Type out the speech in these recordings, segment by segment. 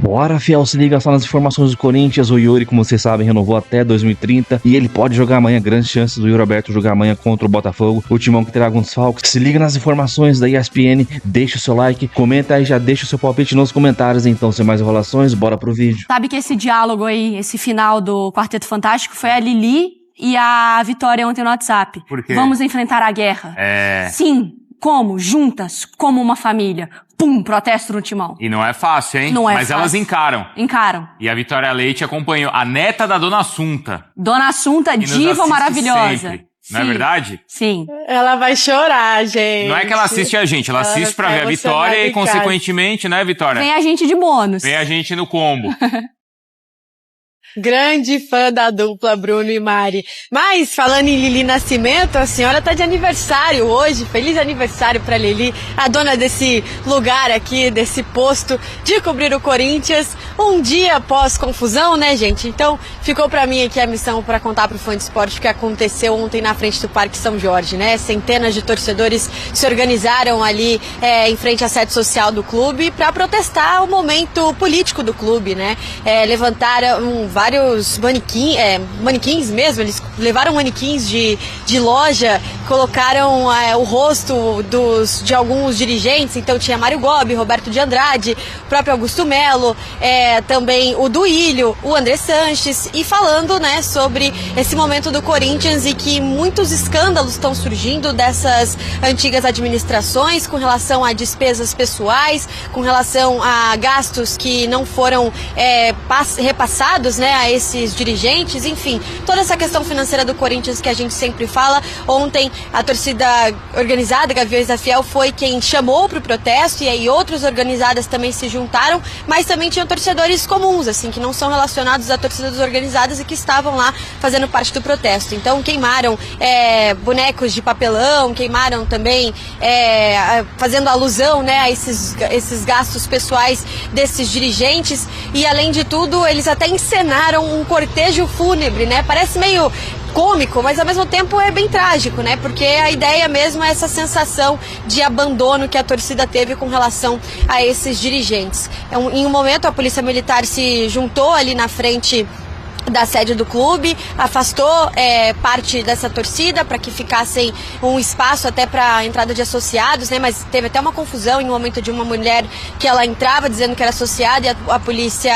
Bora, fiel, se liga só nas informações do Corinthians. O Yuri, como vocês sabem, renovou até 2030 e ele pode jogar amanhã. Grandes chances do Yuri Alberto jogar amanhã contra o Botafogo, o timão que terá alguns desfalques. Se liga nas informações da ESPN, deixa o seu like, comenta aí, já deixa o seu palpite nos comentários. Então, sem mais enrolações, bora pro vídeo. Sabe que esse diálogo aí, esse final do Quarteto Fantástico foi a Lili e a Vitória ontem no WhatsApp. Por quê? Vamos enfrentar a guerra. Sim. Como? Juntas, como uma família. Pum, protesto no timão. E não é fácil, hein? Não é Mas fácil. elas encaram. Encaram. E a Vitória Leite acompanhou. A neta da Dona Assunta. Dona Assunta, Que nos diva assiste maravilhosa. sempre. Não é verdade? Sim. Ela vai chorar, gente. Não é que ela assiste a gente, ela assiste pra ver a Vitória e, consequentemente, né, Vitória? Vem a gente de bônus. Vem a gente no combo. Grande fã da dupla Bruno e Mari. Mas, falando em Lili Nascimento, a senhora tá de aniversário hoje. Feliz aniversário pra Lili, a dona desse lugar aqui, desse posto de cobrir o Corinthians. Um dia após confusão, né, gente? Então, ficou pra mim aqui a missão pra contar pro fã de esporte o que aconteceu ontem na frente do Parque São Jorge, né? Centenas de torcedores se organizaram ali em frente à sede social do clube pra protestar o momento político do clube, né? Levantaram vários manequins mesmo, eles levaram manequins de loja, colocaram o rosto de alguns dirigentes, então tinha Mário Gobi, Roberto de Andrade, o próprio Augusto Melo, também o Duílio, o André Sanches, e falando, né, sobre esse momento do Corinthians e que muitos escândalos estão surgindo dessas antigas administrações com relação a despesas pessoais, com relação a gastos que não foram repassados, né, a esses dirigentes, enfim, toda essa questão financeira do Corinthians que a gente sempre fala. Ontem a torcida organizada, Gaviões da Fiel, foi quem chamou para o protesto, e aí outras organizadas também se juntaram, mas também tinham torcedores comuns, assim, que não são relacionados a torcidas organizadas e que estavam lá fazendo parte do protesto. Então queimaram bonecos de papelão, queimaram também fazendo alusão, né, a esses gastos pessoais desses dirigentes, e além de tudo eles até encenaram um cortejo fúnebre, né? Parece meio cômico, mas ao mesmo tempo é bem trágico, né? Porque a ideia mesmo é essa sensação de abandono que a torcida teve com relação a esses dirigentes. Em um momento a polícia militar se juntou ali na frente da sede do clube, afastou parte dessa torcida para que ficassem um espaço até para a entrada de associados, né? Mas teve até uma confusão em um momento de uma mulher que ela entrava dizendo que era associada, e a polícia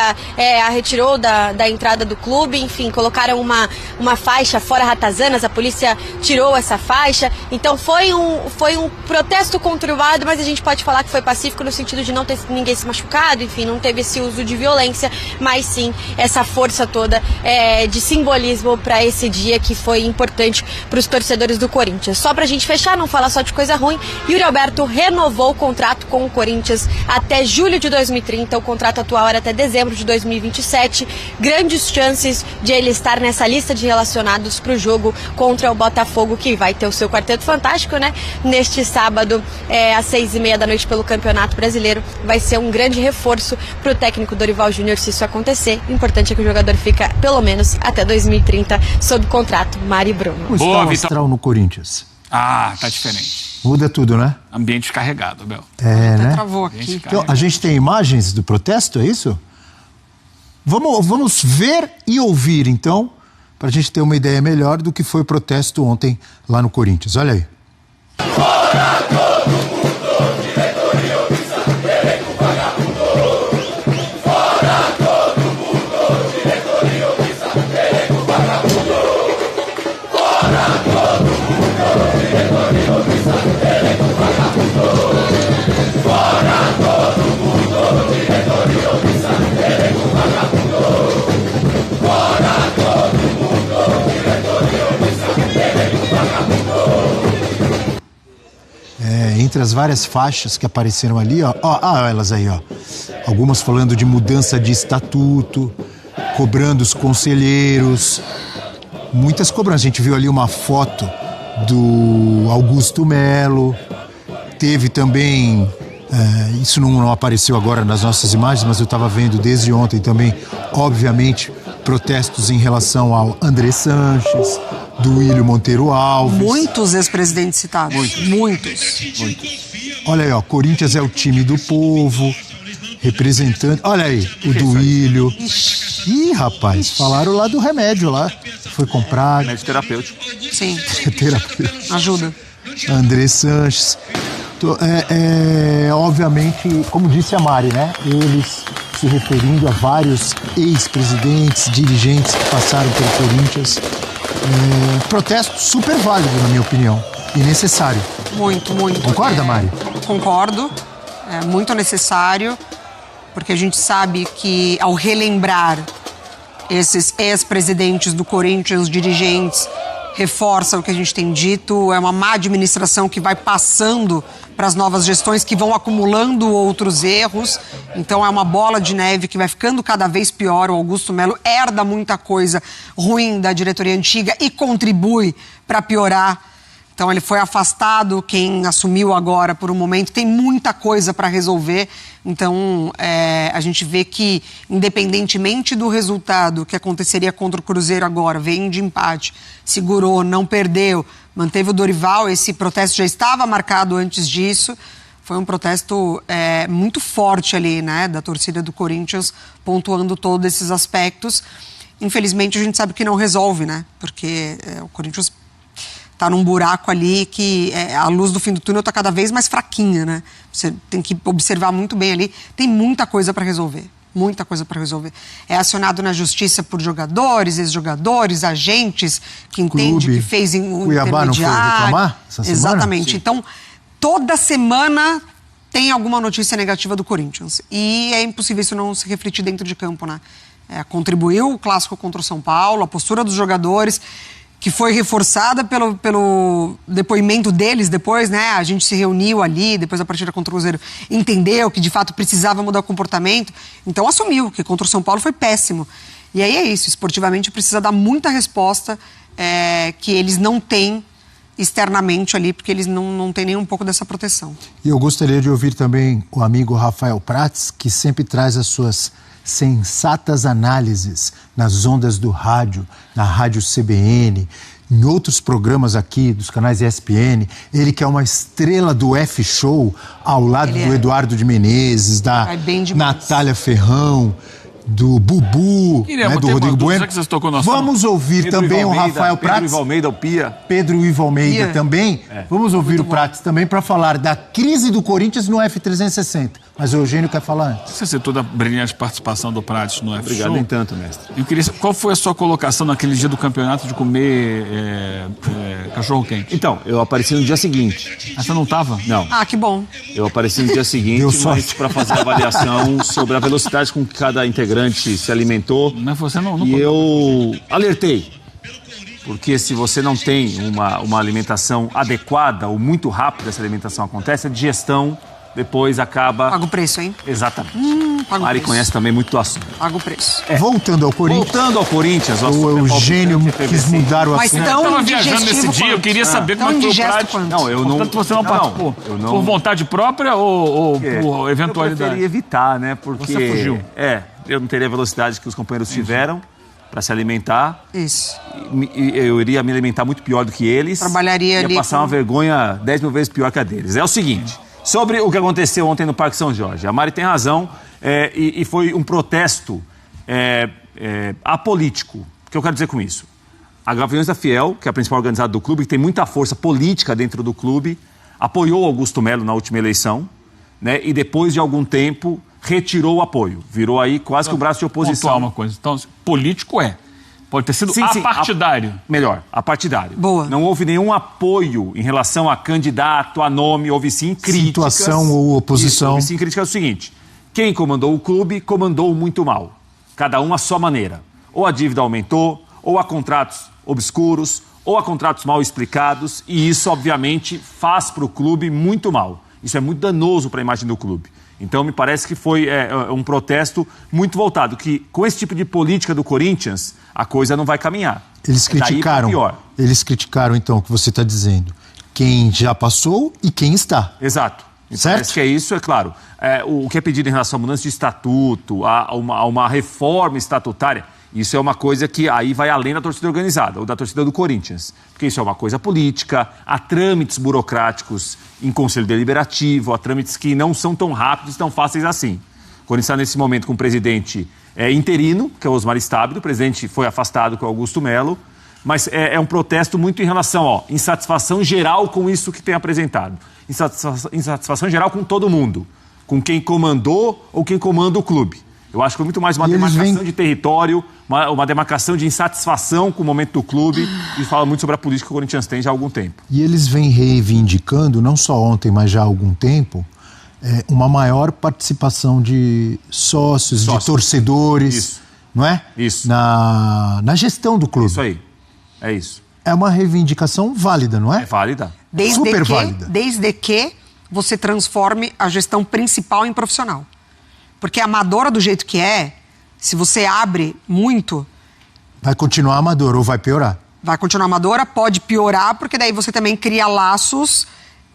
a retirou da entrada do clube. Enfim, colocaram uma faixa fora ratazanas, a polícia tirou essa faixa. Então foi um protesto conturbado, mas a gente pode falar que foi pacífico no sentido de não ter ninguém se machucado, enfim, não teve esse uso de violência, mas sim essa força toda de simbolismo para esse dia que foi importante para os torcedores do Corinthians. Só para a gente fechar, não falar só de coisa ruim, Yuri Alberto renovou o contrato com o Corinthians até julho de 2030, o contrato atual era até dezembro de 2027, grandes chances de ele estar nessa lista de relacionados para o jogo contra o Botafogo, que vai ter o seu Quarteto Fantástico, né? Neste sábado, às 6h30 da noite pelo Campeonato Brasileiro, vai ser um grande reforço para o técnico Dorival Júnior se isso acontecer. O importante é que o jogador fica pelo menos até 2030 sob contrato. Mari e Bruno. Como está o astral no Corinthians? Ah, tá diferente. Muda tudo, né? Ambiente carregado, Bel. Né? Travou aqui. Então, a gente tem imagens do protesto, é isso? Vamos ver e ouvir, então, para a gente ter uma ideia melhor do que foi o protesto ontem lá no Corinthians. Olha aí. Fora todo mundo, diretoria omissa, elenco vagabundo. Fora todo mundo, diretoria omissa, elenco vagabundo. Fora todo mundo, diretoria omissa, elenco vagabundo. Fora todo mundo, diretoria omissa, elenco vagabundo. Fora todo mundo, diretoria omissa, elenco vagabundo. Entre as várias faixas que apareceram ali, ó, elas aí, ó. Algumas falando de mudança de estatuto, cobrando os conselheiros, muitas cobranças. A gente viu ali uma foto do Augusto Melo, teve também, isso não apareceu agora nas nossas imagens, mas eu estava vendo desde ontem também, obviamente, protestos em relação ao André Sanches, do Duílio Monteiro Alves. Muitos ex-presidentes citados. Muitos. Olha aí, ó, Corinthians é o time do povo. representando. Olha aí, o Duílio. Ih, rapaz, falaram lá do remédio lá. Foi comprado. Remédio terapêutico. Sim. Terapêutico. Ajuda. André Sanches. Obviamente, como disse a Mari, né? Eles se referindo a vários ex-presidentes, dirigentes que passaram pelo Corinthians. Protesto super válido, na minha opinião, e necessário. Muito. Concorda, Mari? Concordo. É muito necessário, porque a gente sabe que ao relembrar esses ex-presidentes do Corinthians, dirigentes, reforça o que a gente tem dito, é uma má administração que vai passando para as novas gestões que vão acumulando outros erros, então é uma bola de neve que vai ficando cada vez pior. O Augusto Melo herda muita coisa ruim da diretoria antiga e contribui para piorar. Então ele foi afastado, quem assumiu agora por um momento tem muita coisa para resolver. Então a gente vê que, independentemente do resultado que aconteceria contra o Cruzeiro agora, veio de empate, segurou, não perdeu, manteve o Dorival, esse protesto já estava marcado antes disso. Foi um protesto muito forte ali, né, da torcida do Corinthians, pontuando todos esses aspectos. Infelizmente a gente sabe que não resolve, né, porque o Corinthians está num buraco ali que a luz do fim do túnel está cada vez mais fraquinha, né? Você tem que observar muito bem ali. Tem muita coisa para resolver. Muita coisa para resolver. É acionado na justiça por jogadores, ex-jogadores, agentes, que entende que fez um Cuiabá não foi reclamar essa semana? Exatamente. Sim. Então, toda semana tem alguma notícia negativa do Corinthians. E é impossível isso não se refletir dentro de campo, né? Contribuiu o clássico contra o São Paulo, a postura dos jogadores, que foi reforçada pelo depoimento deles depois, né? A gente se reuniu ali, depois da partida contra o Cruzeiro, entendeu que de fato precisava mudar o comportamento, então assumiu que contra o São Paulo foi péssimo. E aí é isso, esportivamente precisa dar muita resposta que eles não têm externamente ali, porque eles não têm nem um pouco dessa proteção. E eu gostaria de ouvir também o amigo Rafael Prats, que sempre traz as suas sensatas análises nas ondas do rádio, na Rádio CBN, em outros programas aqui dos canais ESPN. Ele que é uma estrela do F-Show, ao lado do Eduardo de Menezes, da Natália Ferrão, do Bubu, do Rodrigo Bueno. Vamos ouvir Pedro também o Rafael Prats. Pedro Ivo Almeida, o Pia. Pedro Ivo Almeida também. Vamos ouvir o Prats também para falar da crise do Corinthians no F360. Mas o Eugênio quer falar antes. Você citou da brilhante participação do Prats no F-Show. Obrigado, nem tanto, mestre. Eu queria saber, qual foi a sua colocação naquele dia do campeonato de comer cachorro-quente? Então, eu apareci no dia seguinte. Ah, você não estava? Não. Ah, que bom. Eu apareci no dia seguinte, mas para fazer a avaliação sobre a velocidade com que cada integrante se alimentou. Mas você não e eu alertei. Porque se você não tem uma alimentação adequada ou muito rápida, essa alimentação acontece, a digestão depois acaba... Paga o preço, hein? Exatamente. A Mari conhece também muito do assunto. Paga o preço. Voltando ao Corinthians. O Eugênio quis mudar o assunto. Mas tão eu estava viajando nesse dia, eu queria saber como é que foi o Prats. Não, eu não... Portanto, você não participou? Eu não... Por vontade própria ou por eventualidade? Eu preferia evitar, né? Porque... Você fugiu. Eu não teria a velocidade que os companheiros tiveram para se alimentar. Isso. Eu iria me alimentar muito pior do que eles. Trabalharia ali. Ia passar uma vergonha 10 mil vezes pior que a deles. É o seguinte... Sobre o que aconteceu ontem no Parque São Jorge. A Mari tem razão e foi um protesto apolítico. O que eu quero dizer com isso? A Gaviões da Fiel, que é a principal organizada do clube, que tem muita força política dentro do clube, apoiou Augusto Melo na última eleição, né, e depois de algum tempo retirou o apoio. Virou aí quase que o braço de oposição. Pontuar uma coisa. Então, político pode ter sido apartidário. Melhor, apartidário. Boa. Não houve nenhum apoio em relação a candidato, a nome, houve sim críticas. Situação ou oposição. Houve sim críticas. É o seguinte, quem comandou o clube, comandou muito mal. Cada um à sua maneira. Ou a dívida aumentou, ou há contratos obscuros, ou há contratos mal explicados, e isso, obviamente, faz para o clube muito mal. Isso é muito danoso para a imagem do clube. Então, me parece que foi um protesto muito voltado, que com esse tipo de política do Corinthians, a coisa não vai caminhar. Eles criticaram, então, o que você está dizendo. Quem já passou e quem está. Exato. Certo? Parece que é isso, é claro. O que é pedido em relação à mudança de estatuto, a uma reforma estatutária, isso é uma coisa que aí vai além da torcida organizada, ou da torcida do Corinthians. Porque isso é uma coisa política, há trâmites burocráticos em conselho deliberativo, há trâmites que não são tão rápidos e tão fáceis assim. Corinthians está nesse momento com um presidente interino, que é o Osmar Stabile. O presidente foi afastado, que é o Augusto Melo. Mas é um protesto muito em relação, insatisfação geral com isso que tem apresentado. Insatisfação geral com todo mundo. Com quem comandou ou quem comanda o clube. Eu acho que foi muito mais uma demarcação de território, uma demarcação de insatisfação com o momento do clube, e fala muito sobre a política que o Corinthians tem já há algum tempo. E eles vêm reivindicando, não só ontem, mas já há algum tempo, uma maior participação de sócios, de torcedores, isso. Não é? Isso. Na gestão do clube. Isso aí, é isso. É uma reivindicação válida, não é? É válida. Super válida. Desde que você transforme a gestão principal em profissional. Porque amadora do jeito que se você abre muito... Vai continuar amadora ou vai piorar? Vai continuar amadora, pode piorar, porque daí você também cria laços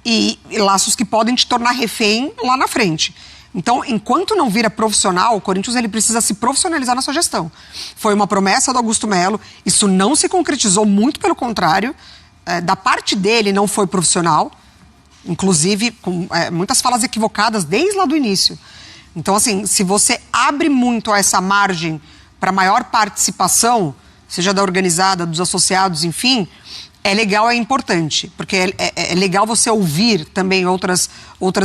e laços que podem te tornar refém lá na frente. Então, enquanto não vira profissional, o Corinthians ele precisa se profissionalizar na sua gestão. Foi uma promessa do Augusto Melo, isso não se concretizou, muito pelo contrário. Da parte dele não foi profissional, inclusive com muitas falas equivocadas desde lá do início. Então, assim, se você abre muito essa margem para maior participação, seja da organizada, dos associados, enfim, é legal, é importante, porque é legal você ouvir também outras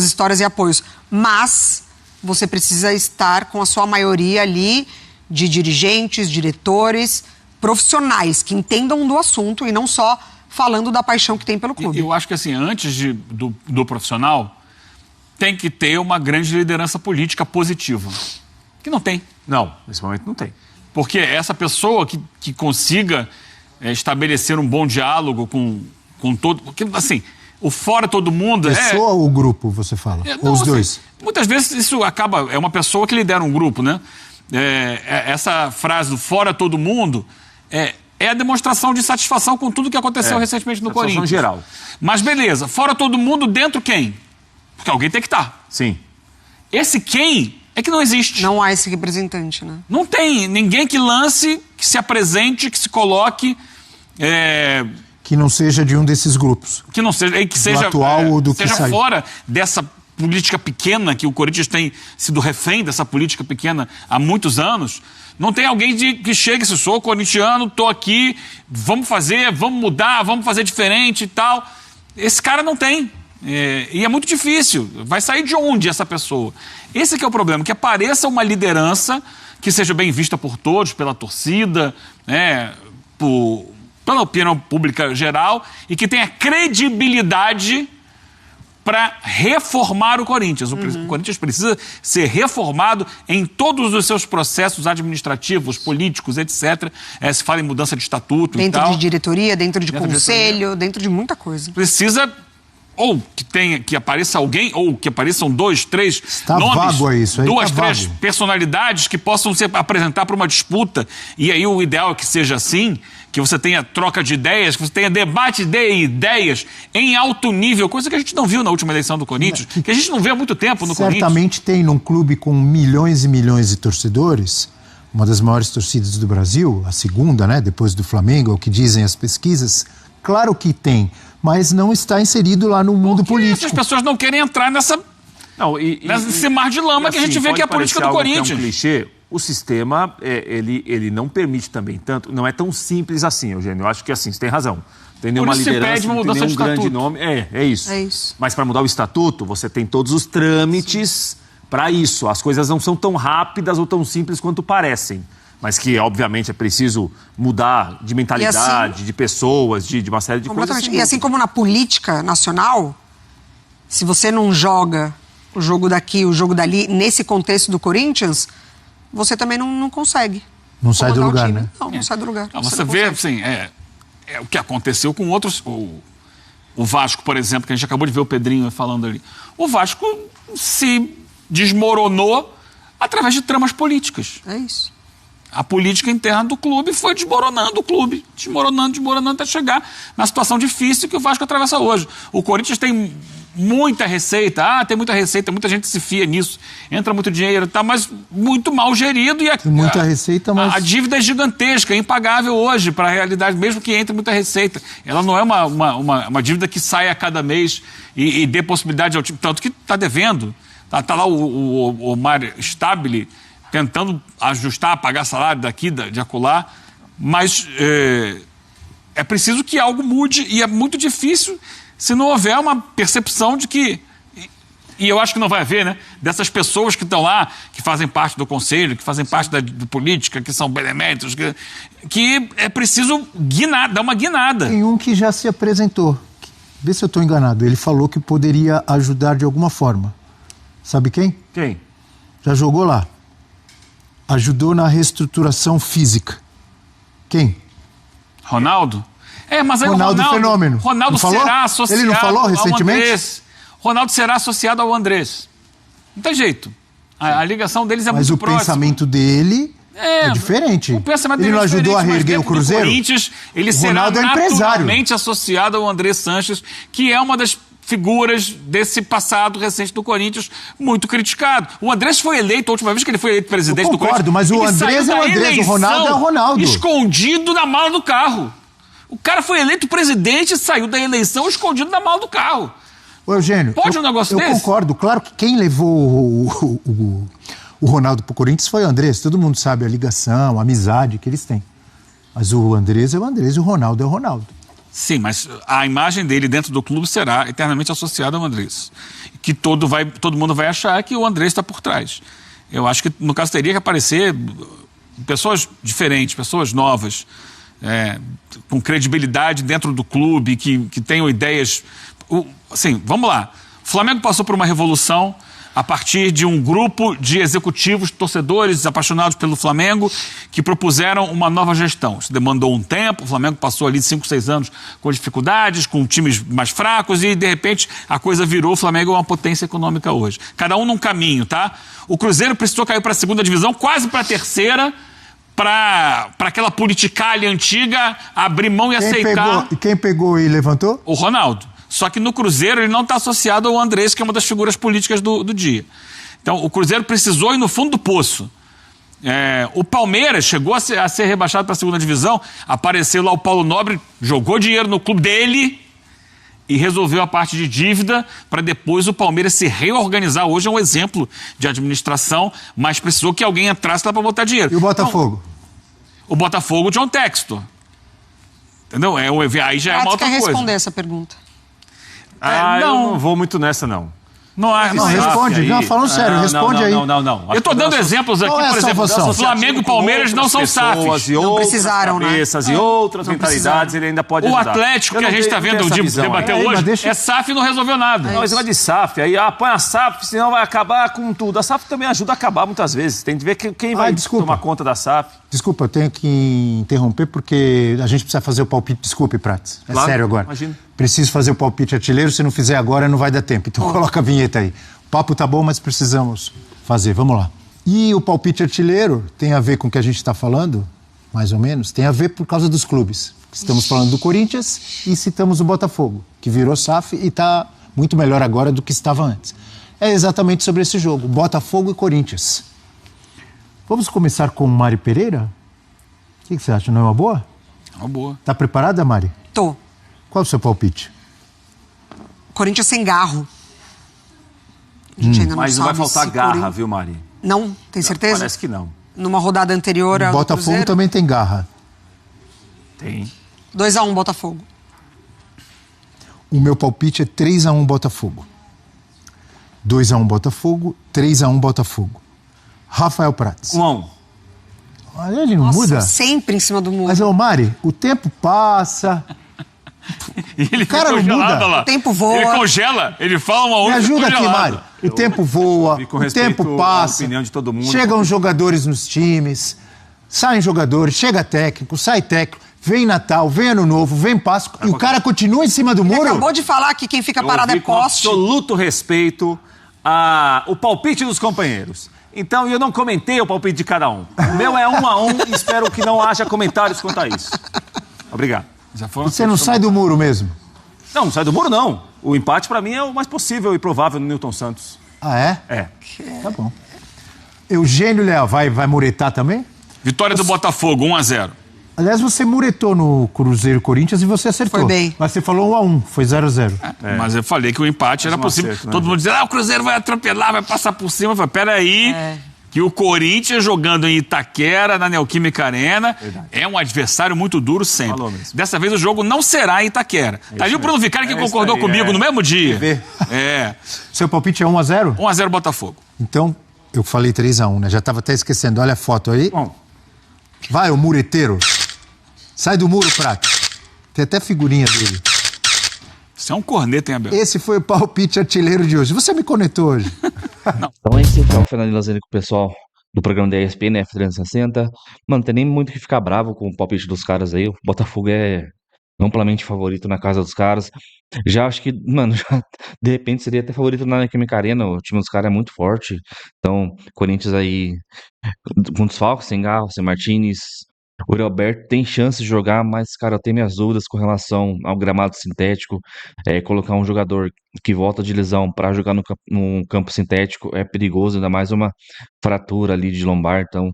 histórias e apoios, mas você precisa estar com a sua maioria ali de dirigentes, diretores, profissionais que entendam do assunto e não só falando da paixão que tem pelo clube. Eu acho que, assim, antes do profissional, tem que ter uma grande liderança política positiva. Que não tem. Não, nesse momento não tem. Porque essa pessoa que consiga estabelecer um bom diálogo com todo... Porque, assim, o fora todo mundo... Pessoa ou grupo, você fala? Ou os dois? Assim, muitas vezes isso acaba... É uma pessoa que lidera um grupo, né? Essa frase do fora todo mundo é a demonstração de satisfação com tudo que aconteceu recentemente no Corinthians. Geral. Mas beleza, fora todo mundo, dentro quem? Porque alguém tem que estar. Sim. Esse quem é que não existe. Não há esse representante, né? Não tem ninguém que lance, que se apresente, que se coloque... Que não seja de um desses grupos. Que não seja... Que seja atual ou do que seja saiu. fora dessa política pequena, que o Corinthians tem sido refém dessa política pequena há muitos anos. Não tem alguém que chegue, se sou corintiano, tô aqui, vamos fazer, vamos mudar, vamos fazer diferente e tal. Esse cara não tem. E é muito difícil. Vai sair de onde essa pessoa? Esse que é o problema, que apareça uma liderança que seja bem vista por todos, pela torcida, pela opinião pública geral, e que tenha credibilidade para reformar o Corinthians. O Corinthians precisa ser reformado em todos os seus processos administrativos, políticos, etc. Se fala em mudança de estatuto dentro e tal. De diretoria, dentro de conselho, dentro de muita coisa. Precisa... Ou que apareça alguém, ou que apareçam 2, 3 nomes, vago isso aí, 2, 3 personalidades que possam se apresentar para uma disputa. E aí o ideal é que seja assim, que você tenha troca de ideias, que você tenha debate de ideias em alto nível, coisa que a gente não viu na última eleição do Corinthians, que a gente não vê há muito tempo no Corinthians. Certamente tem num clube com milhões e milhões de torcedores, uma das maiores torcidas do Brasil, a segunda, né, depois do Flamengo, é o que dizem as pesquisas. Claro que tem, mas não está inserido lá no mundo político. Essas pessoas não querem entrar nesse mar de lama que a gente vê que é a política do Corinthians. É um clichê. O sistema, ele não permite também tanto, não é tão simples assim, Eugênio. Eu acho que assim, você tem razão. Tem nenhuma liderança, não tem nenhum grande nome. É isso. É isso. Mas para mudar o estatuto, você tem todos os trâmites para isso. As coisas não são tão rápidas ou tão simples quanto parecem. Mas que, obviamente, é preciso mudar de mentalidade, assim, de pessoas, de uma série de coisas. E assim como na política nacional, se você não joga o jogo daqui, o jogo dali, nesse contexto do Corinthians, você também não consegue. Não sai do lugar, né? Não sai do lugar. Você vê, assim, o que aconteceu com outros... O Vasco, por exemplo, que a gente acabou de ver o Pedrinho falando ali. O Vasco se desmoronou através de tramas políticas. É isso. A política interna do clube foi desmoronando o clube. Desmoronando, até chegar na situação difícil que o Vasco atravessa hoje. O Corinthians tem muita receita. Tem muita receita, muita gente se fia nisso. Entra muito dinheiro, tá, mas muito mal gerido. E muita receita, mas... A dívida é gigantesca, é impagável hoje para a realidade, mesmo que entre muita receita. Ela não é uma dívida que sai a cada mês e dê possibilidade ao time. Tanto que está devendo. Tá lá o Mário Stabile tentando ajustar, pagar salário daqui, de acolá, mas é preciso que algo mude e é muito difícil se não houver uma percepção de que, e eu acho que não vai haver, né, dessas pessoas que estão lá, que fazem parte do conselho, que fazem parte da política, que são beneméritos, que é preciso dar uma guinada. Tem um que já se apresentou, vê se eu estou enganado, ele falou que poderia ajudar de alguma forma. Sabe quem? Quem? Já jogou lá. Ajudou na reestruturação física. Quem? Ronaldo? Mas aí Ronaldo Fenômeno. Ronaldo será associado. Ele não falou recentemente? Ao Andrés. Ronaldo será associado ao Andrés. Não tem jeito. A ligação deles é muito próxima. Mas o pensamento dele é diferente. O pensamento ele dele não ajudou a reerguer o Cruzeiro? Corinthians, ele será naturalmente associado ao Andrés Sanches, que é uma das figuras desse passado recente do Corinthians, muito criticado. O Andrés foi eleito, a última vez que ele foi eleito presidente do Corinthians... mas o Andrés é o Andrés, o Ronaldo é o Ronaldo. Escondido na mala do carro. O cara foi eleito presidente e saiu da eleição escondido na mala do carro. Ô, Eugênio, pode um negócio desse? Eu concordo. Claro que quem levou o Ronaldo pro Corinthians foi o Andrés. Todo mundo sabe a ligação, a amizade que eles têm. Mas o Andrés é o Andrés e o Ronaldo é o Ronaldo. Sim, mas a imagem dele dentro do clube será eternamente associada ao Andrés. Que todo mundo vai achar que o Andrés está por trás. Eu acho que, no caso, teria que aparecer pessoas diferentes, pessoas novas, com credibilidade dentro do clube, que tenham ideias... Assim, vamos lá. O Flamengo passou por uma revolução a partir de um grupo de executivos, torcedores apaixonados pelo Flamengo, que propuseram uma nova gestão. Isso demandou um tempo, o Flamengo passou ali 5, 6 anos com dificuldades, com times mais fracos e, de repente, a coisa virou. O Flamengo é uma potência econômica hoje. Cada um num caminho, tá? O Cruzeiro precisou cair para a 2ª divisão, quase para a 3ª, para aquela politicalha antiga abrir mão e aceitar... Quem pegou e levantou? O Ronaldo. Só que no Cruzeiro ele não está associado ao Andrés, que é uma das figuras políticas do dia. Então o Cruzeiro precisou ir no fundo do poço. O Palmeiras chegou a ser rebaixado para a 2ª divisão, apareceu lá o Paulo Nobre, jogou dinheiro no clube dele e resolveu a parte de dívida para depois o Palmeiras se reorganizar. Hoje é um exemplo de administração, mas precisou que alguém entrasse lá para botar dinheiro. E o Botafogo? Então, o Botafogo, John Textor. Entendeu? Aí já é uma outra coisa. Quer responder essa pergunta? Eu não vou muito nessa, não. Não, responde. Não, falando sério, responde aí. Não. Eu tô dando exemplos aqui, por exemplo, Flamengo e Palmeiras não são SAFs. Não precisaram, né? E outras mentalidades ele ainda pode ajudar. O Atlético que a gente está vendo o debater hoje é SAF e não resolveu nada. Não, mas vai de SAF, aí põe a SAF, senão vai acabar com tudo. A SAF também ajuda a acabar muitas vezes. Tem que ver quem vai tomar conta da SAF. Desculpa, eu tenho que interromper porque a gente precisa fazer o palpite. Desculpe, Prats. É sério agora. Imagina. Preciso fazer o palpite artilheiro, se não fizer agora não vai dar tempo. Então coloca a vinheta aí. O papo tá bom, mas precisamos fazer. Vamos lá. E o palpite artilheiro tem a ver com o que a gente está falando, mais ou menos, tem a ver por causa dos clubes. Estamos falando do Corinthians e citamos o Botafogo, que virou SAF e está muito melhor agora do que estava antes. É exatamente sobre esse jogo, Botafogo e Corinthians. Vamos começar com Mari Pereira? O que você acha? Não é uma boa? É uma boa. Tá preparada, Mari? Tô. Qual o seu palpite? Corinthians sem garro. A gente ainda mas não vai faltar garra, viu, Mari? Não? Tem certeza? Parece que não. Numa rodada anterior ao Botafogo Cruzeiro? também tem garra. Tem. 2-1 Botafogo. O meu palpite é 3-1 Botafogo. 2-1 Botafogo, 3-1 Botafogo. Rafael Prats. 1-1. Olha, ele não muda. Sempre em cima do muro. Mas, Mari, o tempo passa... Ele o cara não muda. lá. O tempo voa. Ele congela, ele fala uma outra. Me ajuda congelado. aqui, Mário. O tempo voa, o tempo passa. A opinião de todo mundo. Chegam jogadores nos times, saem jogadores, chega técnico, sai técnico, vem Natal, vem Ano Novo, vem Páscoa, e o cara continua em cima do muro. Ele acabou de falar que quem fica parado é poste. Com absoluto respeito o palpite dos companheiros. Então, eu não comentei o palpite de cada um. O meu é 1-1 e espero que não haja comentários quanto a isso. Obrigado. Você não sai do muro mesmo? Não sai do muro, não. O empate, pra mim, é o mais possível e provável no Newton Santos. Ah, é? É. Tá bom. Eugênio Leal, vai muretar também? Vitória do Botafogo, 1-0. Aliás, você muretou no Cruzeiro Corinthians e você acertou. Foi bem. Mas você falou 1-1, foi 0-0. Mas eu falei que o empate era possível. acerto, né, Todo mundo dizia, o Cruzeiro vai atropelar, vai passar por cima. Eu falei, peraí, que o Corinthians jogando em Itaquera, na Neoquímica Arena, é um adversário muito duro sempre. Falou mesmo. Dessa vez o jogo não será em Itaquera. Tá ali o Bruno Vicari que concordou comigo no mesmo dia. Seu palpite é 1-0? 1-0 Botafogo. Então, eu falei 3-1, né? Já tava até esquecendo. Olha a foto aí. Bom. Vai, ô mureteiro. Sai do muro, craque. Tem até figurinha dele. Isso é um corneta, hein, Abel? Esse foi o palpite artilheiro de hoje. Você me conectou hoje. Então é isso, então, finalizando com o pessoal do programa da ESPN F360. Mano, tem nem muito que ficar bravo com o palpite dos caras aí. O Botafogo é amplamente favorito na casa dos caras. Já acho que, mano, de repente seria até favorito na Neoquímica Arena. O time dos caras é muito forte. Então, Corinthians aí com desfalques, sem Garro, sem Martinez. O Yuri Alberto tem chance de jogar, mas, cara, eu tenho minhas dúvidas com relação ao gramado sintético. Colocar um jogador que volta de lesão para jogar no campo sintético é perigoso, ainda mais uma fratura ali de lombar. Então,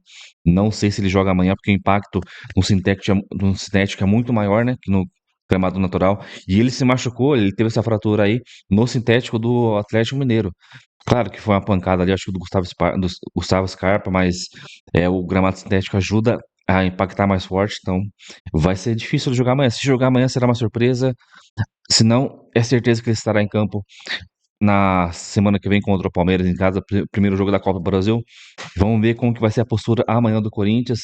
não sei se ele joga amanhã, porque o impacto no sintético é muito maior, né, que no gramado natural. E ele se machucou, ele teve essa fratura aí no sintético do Atlético Mineiro. Claro que foi uma pancada ali, acho que do Gustavo Scarpa, mas o gramado sintético ajuda a impactar mais forte, então vai ser difícil de jogar amanhã. Se jogar amanhã será uma surpresa, se não, é certeza que ele estará em campo na semana que vem contra o Palmeiras em casa, primeiro jogo da Copa do Brasil. Vamos ver como que vai ser a postura amanhã do Corinthians.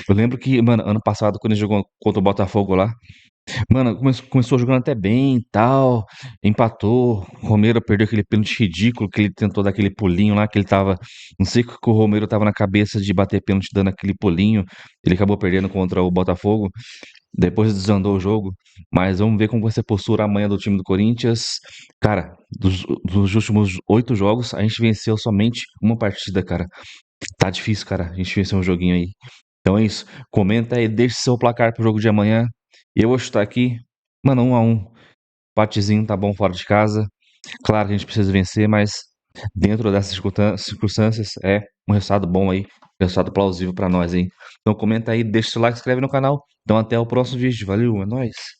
Eu lembro que, mano, ano passado, quando ele jogou contra o Botafogo lá, mano, começou jogando até bem e tal, empatou. O Romero perdeu aquele pênalti ridículo que ele tentou dar aquele pulinho lá, que ele tava. Não sei o que o Romero tava na cabeça de bater pênalti dando aquele pulinho. Ele acabou perdendo contra o Botafogo. Depois desandou o jogo. Mas vamos ver como vai ser a postura amanhã do time do Corinthians. Cara, dos últimos 8 jogos, a gente venceu somente uma partida, cara. Tá difícil, cara. A gente venceu um joguinho aí. Então é isso. Comenta aí, deixe seu placar pro jogo de amanhã. Eu vou chutar aqui, mano, 1-1. Empatezinho tá bom fora de casa. Claro que a gente precisa vencer, mas dentro dessas circunstâncias é um resultado bom aí, um resultado plausível pra nós aí. Então comenta aí, deixa o seu like, se inscreve no canal. Então até o próximo vídeo. Valeu, é nóis.